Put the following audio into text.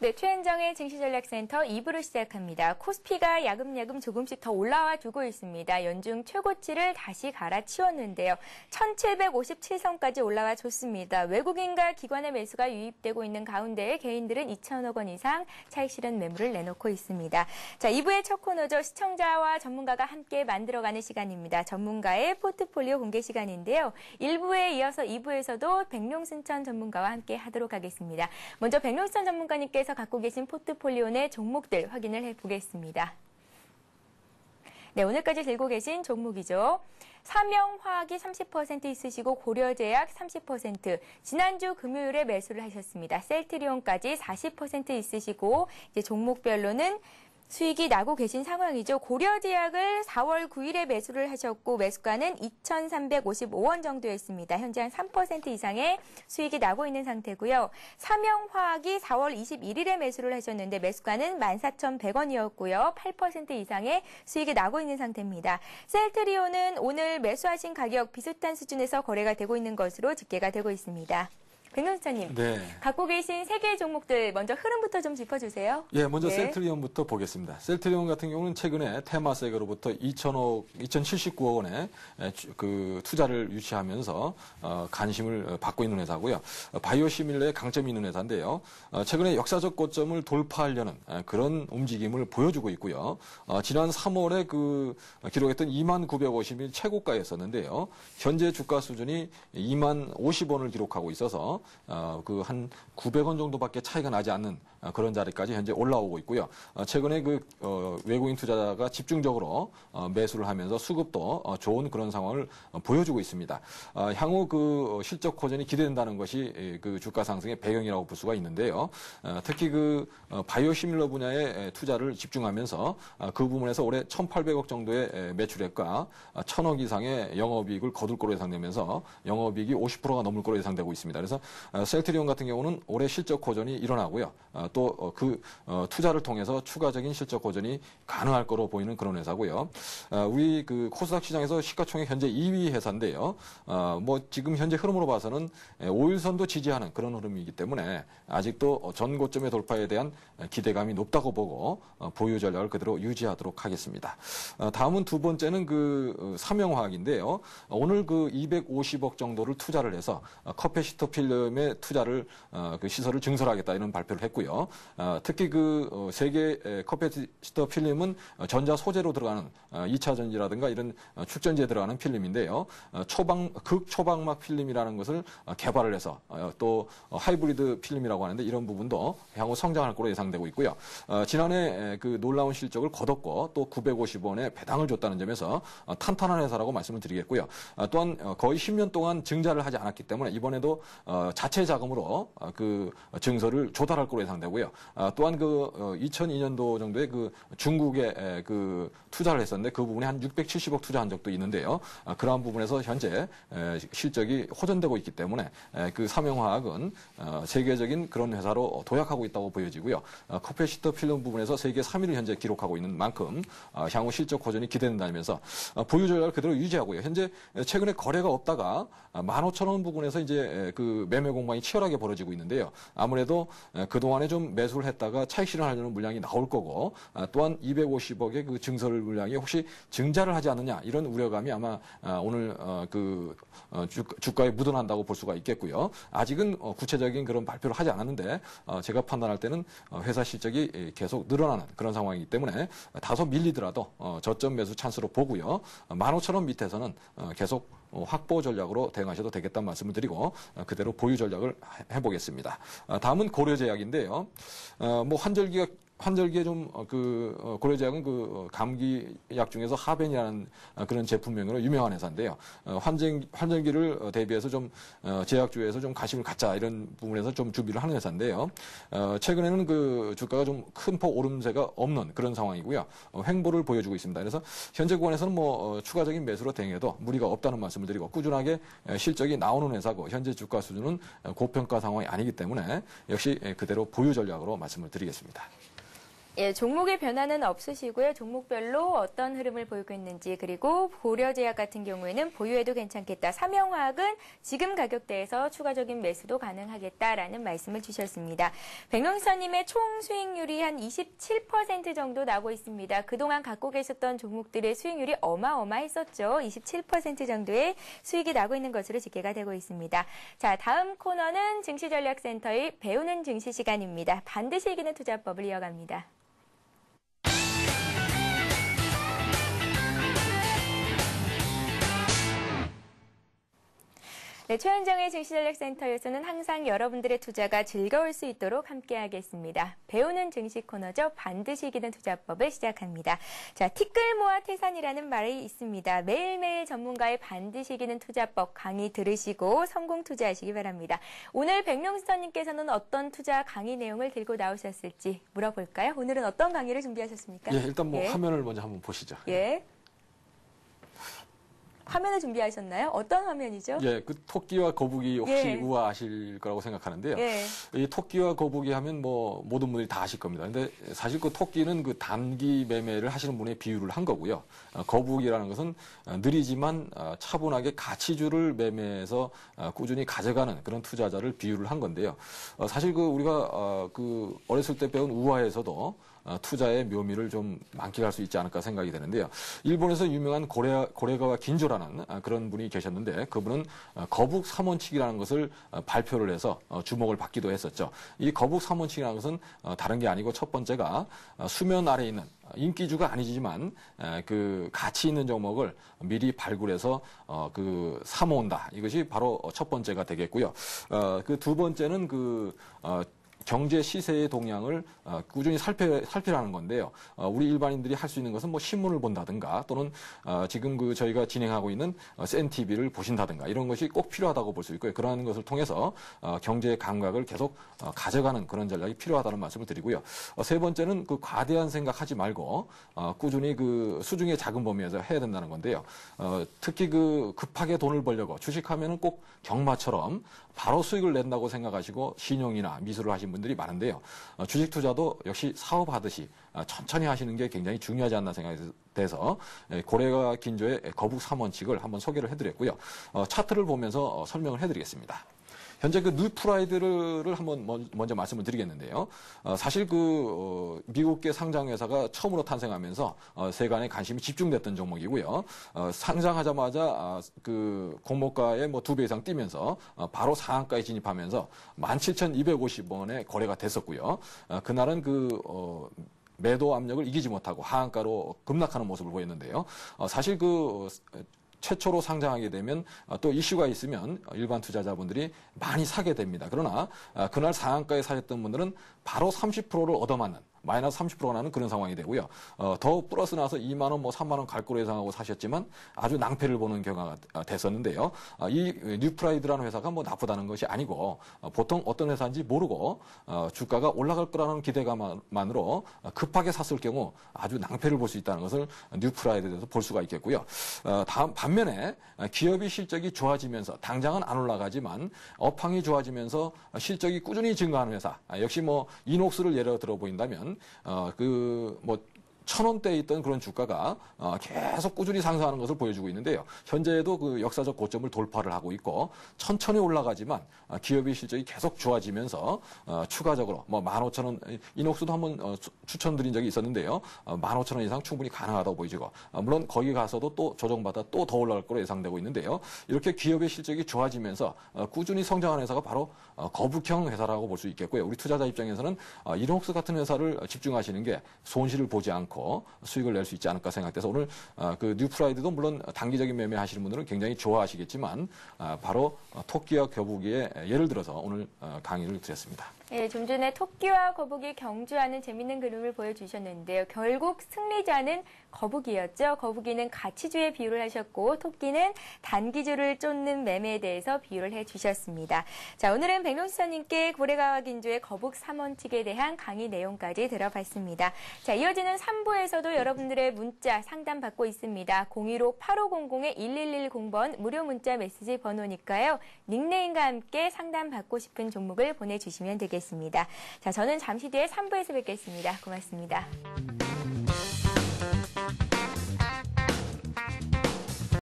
네, 최현정의 증시전략센터 2부를 시작합니다. 코스피가 야금야금 조금씩 더 올라와 주고 있습니다. 연중 최고치를 다시 갈아치웠는데요. 1757선까지 올라와 줬습니다. 외국인과 기관의 매수가 유입되고 있는 가운데 개인들은 2천억 원 이상 차익 실현 매물을 내놓고 있습니다. 자, 2부의 첫 코너죠. 시청자와 전문가가 함께 만들어가는 시간입니다. 전문가의 포트폴리오 공개 시간인데요. 1부에 이어서 2부에서도 백룡순천 전문가와 함께 하도록 하겠습니다. 먼저 백룡순천 전문가님께서 갖고 계신 포트폴리오 내 종목들 확인을 해보겠습니다. 네, 오늘까지 들고 계신 종목이죠. 삼영화학이 30% 있으시고 고려제약 30%, 지난주 금요일에 매수를 하셨습니다. 셀트리온까지 40% 있으시고 이제 종목별로는 수익이 나고 계신 상황이죠. 고려제약을 4월 9일에 매수를 하셨고 매수가는 2,355원 정도였습니다. 현재 한 3% 이상의 수익이 나고 있는 상태고요. 삼영화학이 4월 21일에 매수를 하셨는데 매수가는 14,100원이었고요. 8% 이상의 수익이 나고 있는 상태입니다. 셀트리온은 오늘 매수하신 가격 비슷한 수준에서 거래가 되고 있는 것으로 집계가 되고 있습니다. 백룡순천님, 네. 갖고 계신 3개의 종목들 먼저 흐름부터 좀 짚어주세요. 예, 먼저 네. 셀트리온부터 보겠습니다. 셀트리온 같은 경우는 최근에 테마섹으로부터 2,079억 원의 그 투자를 유치하면서 관심을 받고 있는 회사고요. 바이오시밀러에 강점이 있는 회사인데요. 최근에 역사적 고점을 돌파하려는 그런 움직임을 보여주고 있고요. 지난 3월에 기록했던 2950일 최고가였었는데요. 현재 주가 수준이 2050원을 기록하고 있어서 한 900원 정도밖에 차이가 나지 않는 그런 자리까지 현재 올라오고 있고요. 최근에 외국인 투자자가 집중적으로 매수를 하면서 수급도 좋은 그런 상황을 보여주고 있습니다. 향후 실적 호전이 기대된다는 것이 주가 상승의 배경이라고 볼 수가 있는데요. 특히 바이오시밀러 분야에 투자를 집중하면서 그 부분에서 올해 1,800억 정도의 매출액과 1,000억 이상의 영업이익을 거둘 거로 예상되면서 영업이익이 50%가 넘을 거로 예상되고 있습니다. 그래서 셀트리온 같은 경우는 올해 실적 호전이 일어나고요. 또 투자를 통해서 추가적인 실적 호전이 가능할 거로 보이는 그런 회사고요. 우리 코스닥 시장에서 시가총액 현재 2위 회사인데요. 지금 현재 흐름으로 봐서는 5일선도 지지하는 그런 흐름이기 때문에 아직도 전고점의 돌파에 대한 기대감이 높다고 보고 보유 전략을 그대로 유지하도록 하겠습니다. 다음은 두 번째는 삼영화학인데요. 오늘 250억 정도를 투자를 해서 커패시터 필름의 투자를 시설을 증설하겠다 이런 발표를 했고요. 특히 세계 커패시터 필름은 전자 소재로 들어가는 2차 전지라든가 이런 축전지에 들어가는 필름인데요. 극초방막 필름이라는 것을 개발을 해서 또 하이브리드 필름이라고 하는데 이런 부분도 향후 성장할 거로 예상되고 있고요. 지난해 놀라운 실적을 거뒀고 또 950원에 배당을 줬다는 점에서 탄탄한 회사라고 말씀을 드리겠고요. 또한 거의 10년 동안 증자를 하지 않았기 때문에 이번에도 자체 자금으로 증설을 조달할 거로 예상되고요. 또한 2002년도 정도에 중국에 투자를 했었는데 그 부분에 한 670억 투자한 적도 있는데요. 그러한 부분에서 현재 실적이 호전되고 있기 때문에 삼영화학은 세계적인 그런 회사로 도약하고 있다고 보여지고요. 커패시터 필름 부분에서 세계 3위를 현재 기록하고 있는 만큼 향후 실적 호전이 기대된다면서 보유 전략을 그대로 유지하고요. 현재 최근에 거래가 없다가 15,000원 부분에서 이제 매매 공방이 치열하게 벌어지고 있는데요. 아무래도 그동안에 좀 매수를 했다가 차익 실현하려는 물량이 나올 거고 또한 250억의 증설 물량이 혹시 증자를 하지 않느냐 이런 우려감이 아마 오늘 주가에 묻어난다고 볼 수가 있겠고요. 아직은 구체적인 그런 발표를 하지 않았는데 제가 판단할 때는 회사 실적이 계속 늘어나는 그런 상황이기 때문에 다소 밀리더라도 저점 매수 찬스로 보고요. 15,000원 밑에서는 계속 확보 전략으로 대응하셔도 되겠다는 말씀을 드리고 그대로 보유 전략을 해보겠습니다. 다음은 고려제약인데요. 환절기에 고려제약은 감기약 중에서 하벤이라는 그런 제품명으로 유명한 회사인데요. 환절기를 대비해서 제약주에서 좀 관심을 갖자 이런 부분에서 좀 준비를 하는 회사인데요. 최근에는 주가가 좀 큰 폭 오름세가 없는 그런 상황이고요. 횡보를 보여주고 있습니다. 그래서 현재 구간에서는 추가적인 매수로 대응해도 무리가 없다는 말씀을 드리고 꾸준하게 실적이 나오는 회사고 현재 주가 수준은 고평가 상황이 아니기 때문에 역시 그대로 보유 전략으로 말씀을 드리겠습니다. 예, 종목의 변화는 없으시고요. 종목별로 어떤 흐름을 보이고 있는지, 그리고 고려제약 같은 경우에는 보유해도 괜찮겠다. 삼영화학은 지금 가격대에서 추가적인 매수도 가능하겠다라는 말씀을 주셨습니다. 백명수사님의 총 수익률이 한 27% 정도 나고 있습니다. 그동안 갖고 계셨던 종목들의 수익률이 어마어마했었죠. 27% 정도의 수익이 나고 있는 것으로 집계가 되고 있습니다. 자, 다음 코너는 증시전략센터의 배우는 증시 시간입니다. 반드시 이기는 투자법을 이어갑니다. 네, 최현정의 증시전략센터에서는 항상 여러분들의 투자가 즐거울 수 있도록 함께하겠습니다. 배우는 증시 코너죠. 반드시 이기는 투자법을 시작합니다. 자, 티끌 모아 태산이라는 말이 있습니다. 매일매일 전문가의 반드시 이기는 투자법 강의 들으시고 성공 투자하시기 바랍니다. 오늘 백명수사님께서는 어떤 투자 강의 내용을 들고 나오셨을지 물어볼까요? 오늘은 어떤 강의를 준비하셨습니까? 예, 일단 뭐 예. 화면을 먼저 한번 보시죠. 예. 화면을 준비하셨나요? 어떤 화면이죠? 예, 그 토끼와 거북이 혹시 예. 우아하실 거라고 생각하는데요. 예. 이 토끼와 거북이 하면 뭐 모든 분들이 다 아실 겁니다. 근데 사실 그 토끼는 그 단기 매매를 하시는 분의 비유를 한 거고요. 거북이라는 것은 느리지만 차분하게 가치주를 매매해서 꾸준히 가져가는 그런 투자자를 비유를 한 건데요. 사실 그 우리가 그 어렸을 때 배운 우화에서도 투자의 묘미를 좀 만끽할 수 있지 않을까 생각이 되는데요. 일본에서 유명한 고레가와 긴조라는 그런 분이 계셨는데 그분은 거북 3원칙이라는 것을 발표를 해서 주목을 받기도 했었죠. 이 거북 3원칙이라는 것은 다른 게 아니고 첫 번째가 수면 아래에 있는 인기주가 아니지만 그 가치 있는 종목을 미리 발굴해서 그 사모은다. 이것이 바로 첫 번째가 되겠고요. 그 두 번째는 경제 시세의 동향을 꾸준히 살피라는 건데요. 우리 일반인들이 할 수 있는 것은 뭐 신문을 본다든가 또는 지금 저희가 진행하고 있는 CNTV를 보신다든가 이런 것이 꼭 필요하다고 볼 수 있고요. 그러한 것을 통해서 경제 감각을 계속 가져가는 그런 전략이 필요하다는 말씀을 드리고요. 세 번째는 그 과대한 생각하지 말고 꾸준히 그 수중의 작은 범위에서 해야 된다는 건데요. 특히 그 급하게 돈을 벌려고 주식하면은 꼭 경마처럼 바로 수익을 낸다고 생각하시고 신용이나 미수를 하신 분들이 많은데요. 주식 투자도 역시 사업하듯이 천천히 하시는 게 굉장히 중요하지 않나 생각이 돼서 고래가 긴조의 거북 3원칙을 한번 소개를 해드렸고요. 차트를 보면서 설명을 해드리겠습니다. 현재 그 뉴프라이드를 한번 먼저 말씀을 드리겠는데요. 사실 미국계 상장회사가 처음으로 탄생하면서 세간의 관심이 집중됐던 종목이고요. 상장하자마자 그 공모가의 뭐 2배 이상 뛰면서 바로 상한가에 진입하면서 17,250원에 거래가 됐었고요. 그날은 매도 압력을 이기지 못하고 하한가로 급락하는 모습을 보였는데요. 사실 최초로 상장하게 되면 또 이슈가 있으면 일반 투자자분들이 많이 사게 됩니다. 그러나 그날 상한가에 사셨던 분들은 바로 30%를 얻어맞는 마이너스 30%가 나는 그런 상황이 되고요. 더 플러스 나서 2만 원, 3만 원 갈 거로 예상하고 사셨지만 아주 낭패를 보는 경우가 됐었는데요. 이 뉴프라이드라는 회사가 뭐 나쁘다는 것이 아니고 보통 어떤 회사인지 모르고 주가가 올라갈 거라는 기대감만으로 급하게 샀을 경우 아주 낭패를 볼 수 있다는 것을 뉴프라이드에서 볼 수가 있겠고요. 반면에 기업이 실적이 좋아지면서 당장은 안 올라가지만 업황이 좋아지면서 실적이 꾸준히 증가하는 회사 역시 뭐 이녹스를 예로 들어 보인다면 1,000원대에 있던 그런 주가가 계속 꾸준히 상승하는 것을 보여주고 있는데요. 현재에도 그 역사적 고점을 돌파를 하고 있고 천천히 올라가지만 기업의 실적이 계속 좋아지면서 추가적으로 15,000원 이녹스도 한번 추천드린 적이 있었는데요. 15,000원 이상 충분히 가능하다고 보이죠. 물론 거기 가서도 또 조정받아 또 더 올라갈 거로 예상되고 있는데요. 이렇게 기업의 실적이 좋아지면서 꾸준히 성장하는 회사가 바로 거북형 회사라고 볼 수 있겠고요. 우리 투자자 입장에서는 이녹스 같은 회사를 집중하시는 게 손실을 보지 않고 수익을 낼 수 있지 않을까 생각돼서 오늘 그 뉴프라이드도 물론 단기적인 매매 하시는 분들은 굉장히 좋아하시겠지만 바로 토끼와 거북이의 예를 들어서 오늘 강의를 드렸습니다. 예, 좀 전에 토끼와 거북이 경주하는 재밌는 그림을 보여주셨는데요. 결국 승리자는 거북이였죠. 거북이는 가치주에 비유를 하셨고 토끼는 단기주를 쫓는 매매에 대해서 비유를 해주셨습니다. 자, 오늘은 백명수사님께 고래가와 긴조의 거북 3원칙에 대한 강의 내용까지 들어봤습니다. 자, 이어지는 3부 3부에서도 여러분들의 문자 상담 받고 있습니다. 015-8500-1110번 무료 문자 메시지 번호니까요. 닉네임과 함께 상담 받고 싶은 종목을 보내주시면 되겠습니다. 자, 저는 잠시 뒤에 3부에서 뵙겠습니다. 고맙습니다.